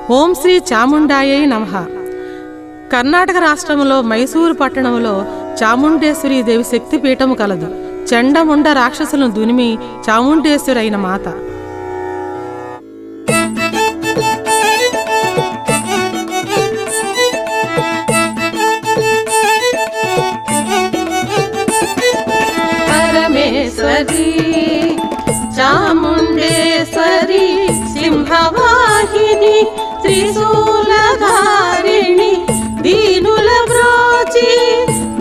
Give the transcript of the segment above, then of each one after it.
ఓం శ్రీ చాముండాయై నమః. కర్ణాటక రాష్ట్రంలో మైసూరు పట్టణంలో చాముండేశ్వరి దేవి శక్తిపీఠము కలదు. చండముండ రాక్షసులను దునిమి చాముండేశ్వరి అయిన మాత. పరమేశ్వరి చాముండేశ్వరి సింహవాహిని త్రిశూలధారిణి దీనుల బ్రోచి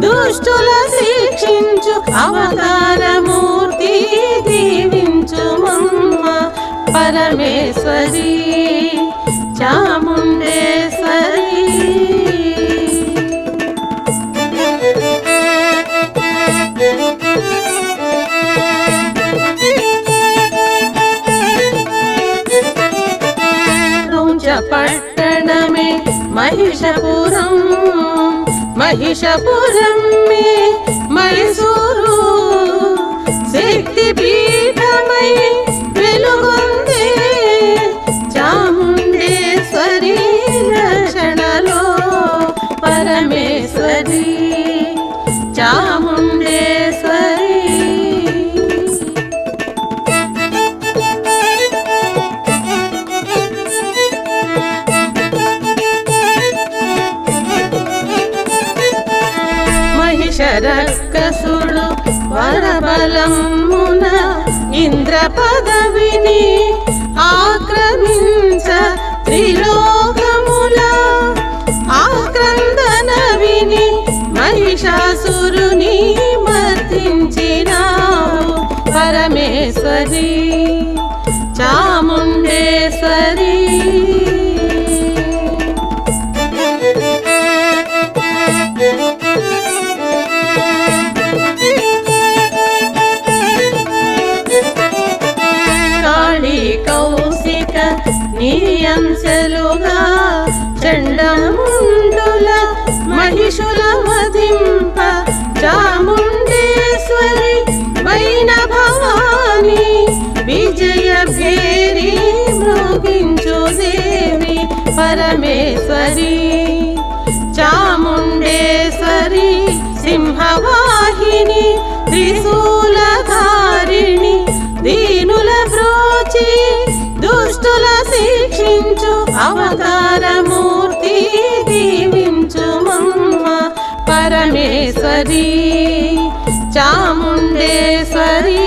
దుష్టుల శిక్షించు అవతారమూర్తి దీవించుమమ్మ. పరమేశ్వరి చాముండేశ్వరి पट्टणमे महिषपुरम महिषपुरम में मैसूरू शक्तिपीठमై వెలుగొందే చాముండేశ్వరి రక్షణలో. పరమేశ్వరి చాముండేశ్వరి రక్కసుడు వరబలమున ఇంద్ర పదవిని ఆక్రమించ త్రిలోకముల ఆక్రందన విని మహిషాసురుని మర్దించినావు. పరమేశ్వరి చాముండేశ్వరి కౌశిక నీయంశలుగా చండముండుల మహిషుల వధింప చాముండేశ్వరి వైన భవాని విజయ భేరి మృగించు దేవి. పరమేశ్వరి చాముండేశ్వరి సింహవాహిని త్రిశూలధారిణి దీనుల బ్రోచి దుష్టుల శిక్షించు అవతారమూర్తి దీవించుమమ్మ. పరమేశ్వరి చాముండేశ్వరి